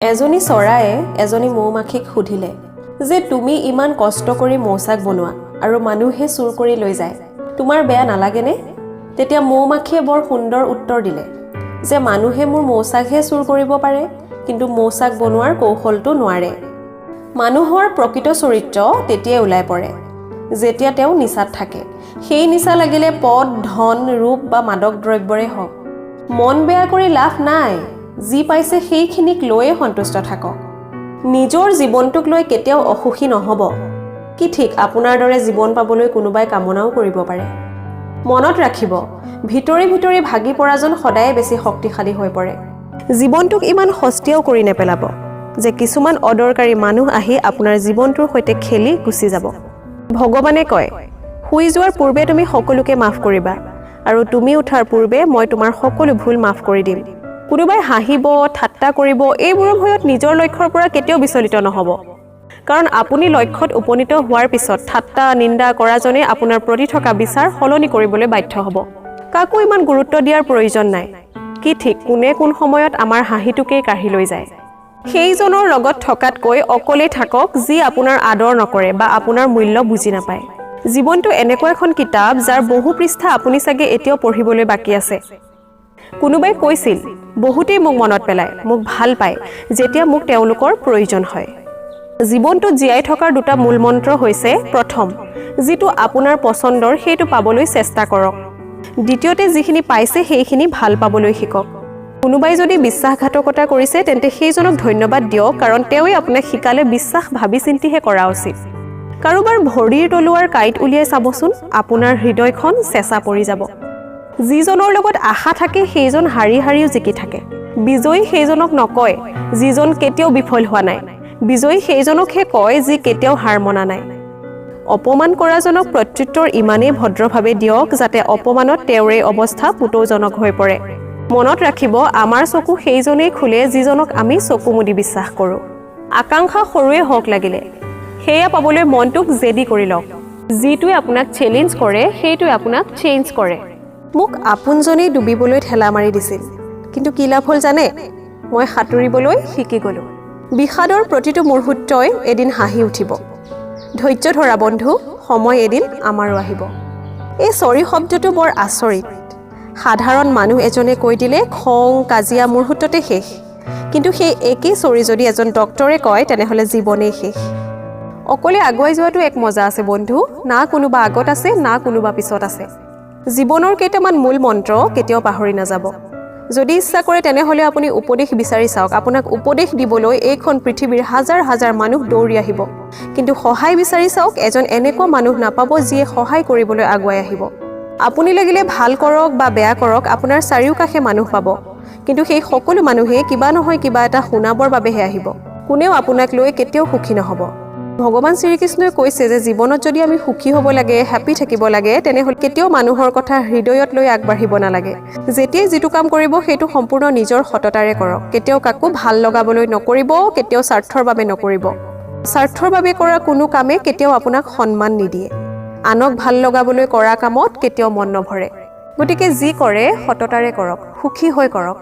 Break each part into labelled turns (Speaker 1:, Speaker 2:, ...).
Speaker 1: এজনী চৰায়ে এজনী মৌমাখিক সুধিলে যে তুমি ইমান কষ্ট কৰি মৌচাক বনোৱা আৰু মানুহে চুৰ কৰি লৈ যায় তোমাৰ বেয়া নালাগেনে তেতিয়া মৌমাখিয়ে বৰ সুন্দৰ উত্তৰ দিলে যে মানুহে মোৰ মৌচাকহে চুৰ কৰিব পাৰে কিন্তু মৌচাক বনোৱাৰ কৌশলটো নোৱাৰে মানুহৰ প্ৰকৃত চৰিত্ৰ তেতিয়াই ওলাই পৰে যেতিয়া তেওঁ নিচাত থাকে সেই নিচা লাগিলে পদ ধন ৰূপ বা মাদক দ্ৰব্যৰে হওক মন বেয়া কৰি লাভ নাই যি পাইছে সেইখিনিক লৈয়ে সন্তুষ্ট থাকক নিজৰ জীৱনটোক লৈ কেতিয়াও অসুখী নহব কি ঠিক আপোনাৰ দৰে জীৱন পাবলৈ কোনোবাই কামনাও কৰিব পাৰে মনত ৰাখিব ভিতৰি ভিতৰি ভাগি পৰাজন সদায় বেছি শক্তিশালী হৈ পৰে জীৱনটোক ইমান সস্তীয়াও কৰি নেপেলাব যে কিছুমান অদৰকাৰী মানুহ আহি আপোনাৰ জীৱনটোৰ সৈতে খেলি গুচি যাব ভগৱানে কয় শুই যোৱাৰ পূৰ্বে তুমি সকলোকে মাফ কৰিবা আৰু তুমি উঠাৰ পূৰ্বে মই তোমাৰ সকলো ভুল মাফ কৰি দিম কোনোবাই হাঁহিব ঠাট্টা কৰিব এইবোৰৰ ভয়ত নিজৰ লক্ষ্যৰ পৰা কেতিয়াও বিচলিত নহব কাৰণ আপুনি লক্ষ্যত উপনীত হোৱাৰ পিছত ঠাট্টা নিন্দা কৰাজনে আপোনাৰ প্ৰতি থকা বিচাৰ সলনি কৰিবলৈ বাধ্য হ'ব কাকো ইমান গুৰুত্ব দিয়াৰ প্ৰয়োজন নাই কি ঠিক কোনে কোন সময়ত আমাৰ হাঁহিটোকেই কাঢ়ি লৈ যায় সেইজনৰ লগত থকাতকৈ অকলে থাকক যি আপোনাৰ আদৰ নকৰে বা আপোনাৰ মূল্য বুজি নাপায় জীৱনটো এনেকুৱা এখন কিতাপ যাৰ বহু পৃষ্ঠা আপুনি চাগে এতিয়াও পঢ়িবলৈ বাকী আছে কোনোবাই কৈছিল বহুতেই মোক মনত পেলায় মোক ভাল পায় যেতিয়া মোক তেওঁলোকৰ প্ৰয়োজন হয় জীৱনটোত জীয়াই থকাৰ দুটা মূল মন্ত্ৰ হৈছে প্ৰথম যিটো আপোনাৰ পছন্দৰ সেইটো পাবলৈ চেষ্টা কৰক দ্বিতীয়তে যিখিনি পাইছে সেইখিনি ভাল পাবলৈ শিকক কোনোবাই যদি বিশ্বাসঘাতকতা কৰিছে তেন্তে সেইজনক ধন্যবাদ দিয়ক কাৰণ তেওঁই আপোনাক শিকালে বিশ্বাস ভাবি চিন্তিহে কৰা উচিত কাৰোবাৰ ভৰিৰ তলুৱাৰ কাঁইট উলিয়াই চাবচোন আপোনাৰ হৃদয়খন চেঁচা পৰি যাব যিজনৰ লগত আশা থাকে সেইজন হাৰি হাৰিও জিকি থাকে বিজয়ী সেইজনক নকয় যিজন কেতিয়াও বিফল হোৱা নাই বিজয়ী সেইজনকহে কয় যি কেতিয়াও হাৰ মনা নাই অপমান কৰাজনক প্ৰত্যুত্তৰ ইমানেই ভদ্ৰভাৱে দিয়ক যাতে অপমানত তেওঁৰ এই অৱস্থা পুতৌজনক হৈ পৰে মনত ৰাখিব আমাৰ চকু সেইজনেই খোলে যিজনক আমি চকু মুদি বিশ্বাস কৰোঁ আকাংক্ষা সৰুৱে হওক লাগিলে সেয়া পাবলৈ মনটোক জেদি কৰি লওক যিটোৱে আপোনাক চেলেঞ্জ কৰে সেইটোৱে আপোনাক চেঞ্জ কৰে মোক আপোনজনেই ডুবিবলৈ ঠেলা মাৰি দিছিল কিন্তু কি লাভ হ'ল জানে মই সাঁতুৰিবলৈ শিকি গ'লোঁ বিষাদৰ প্ৰতিটো মুহূৰ্তই এদিন হাঁহি উঠিব ধৈৰ্য ধৰা বন্ধু সময় এদিন আমাৰো আহিব এই চৰি শব্দটো বৰ আচৰিত সাধাৰণ মানুহ এজনে কৈ দিলে খং কাজিয়া মুহূৰ্ততে শেষ কিন্তু সেই একেই চৰি যদি এজন ডক্তৰে কয় তেনেহ'লে জীৱনেই শেষ অকলে আগুৱাই যোৱাটো এক মজা আছে বন্ধু না কোনোবা আগত আছে না কোনোবা পিছত আছে জীৱনৰ কেইটামান মূল মন্ত্ৰ কেতিয়াও পাহৰি নাযাব যদি ইচ্ছা কৰে তেনেহ'লে আপুনি উপদেশ বিচাৰি চাওক আপোনাক উপদেশ দিবলৈ এইখন পৃথিৱীৰ হাজাৰ হাজাৰ মানুহ দৌৰি আহিব কিন্তু সহায় বিচাৰি চাওক এজন এনেকুৱা মানুহ নাপাব যিয়ে সহায় কৰিবলৈ আগুৱাই আহিব আপুনি লাগিলে ভাল কৰক বা বেয়া কৰক আপোনাৰ চাৰিওকাষে মানুহ পাব কিন্তু সেই সকলো মানুহে কিবা নহয় কিবা এটা শুনাবৰ বাবেহে আহিব কোনেও আপোনাক লৈ কেতিয়াও সুখী নহ'ব ভগৱান শ্ৰীকৃষ্ণই কৈছে যে জীৱনত যদি আমি সুখী হ'ব লাগে হেপী থাকিব লাগে তেনেহ'লে কেতিয়াও মানুহৰ কথা হৃদয়ত লৈ আগবাঢ়িব নালাগে যেতিয়াই যিটো কাম কৰিব সেইটো সম্পূৰ্ণ নিজৰ সততাৰে কৰক কেতিয়াও কাকো ভাল লগাবলৈ নকৰিব কেতিয়াও স্বাৰ্থৰ বাবে নকৰিব স্বাৰ্থৰ বাবে কৰা কোনো কামে কেতিয়াও আপোনাক সন্মান নিদিয়ে আনক ভাল লগাবলৈ কৰা কামত কেতিয়াও মন নভৰে গতিকে যি কৰে সততাৰে কৰক সুখী হৈ কৰক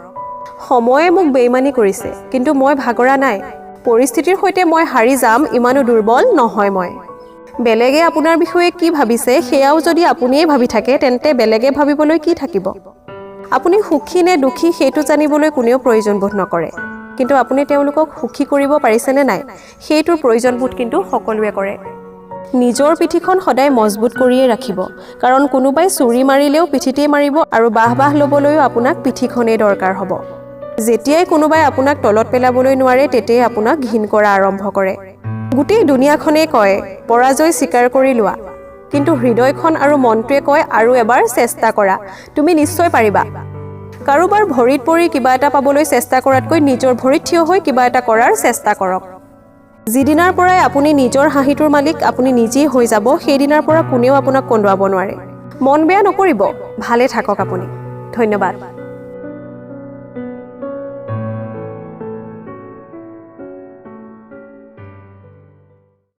Speaker 1: সময়ে মোক বেইমানি কৰিছে কিন্তু মই ভাগৰা নাই পৰিস্থিতিৰ সৈতে মই হাৰি যাম ইমানো দুৰ্বল নহয় মই বেলেগে আপোনাৰ বিষয়ে কি ভাবিছে সেয়াও যদি আপুনিয়ে ভাবি থাকে তেন্তে বেলেগে ভাবিবলৈ কি থাকিব আপুনি সুখী নে দুখী সেইটো জানিবলৈ কোনেও প্ৰয়োজনবোধ নকৰে কিন্তু আপুনি তেওঁলোকক সুখী কৰিব পাৰিছেনে নাই সেইটোৰ প্ৰয়োজনবোধ কিন্তু সকলোৱে কৰে নিজৰ পিঠিখন সদায় মজবুত কৰিয়ে ৰাখিব কাৰণ কোনোবাই চুৰি মাৰিলেও পিঠিতেই মাৰিব আৰু বাহ ল'বলৈও আপোনাক পিঠিখনেই দৰকাৰ হ'ব যেতিয়াই কোনোবাই আপোনাক তলত পেলাবলৈ নোৱাৰে তেতিয়াই আপোনাক ঘিণ কৰা আৰম্ভ কৰে গোটেই দুনিয়াখনেই কয় পৰাজয় স্বীকাৰ কৰি লোৱা কিন্তু হৃদয়খন আৰু মনটোৱে কয় আৰু এবাৰ চেষ্টা কৰা তুমি নিশ্চয় পাৰিবা কাৰোবাৰ ভৰিত পৰি কিবা এটা পাবলৈ চেষ্টা কৰাতকৈ নিজৰ ভৰিত থিয় হৈ কিবা এটা কৰাৰ চেষ্টা কৰক যিদিনাৰ পৰাই আপুনি নিজৰ হাঁহিটোৰ মালিক আপুনি নিজেই হৈ যাব সেইদিনাৰ পৰা কোনেও আপোনাক কন্দুৱাব নোৱাৰে মন বেয়া নকৰিব ভালে থাকক আপুনি ধন্যবাদ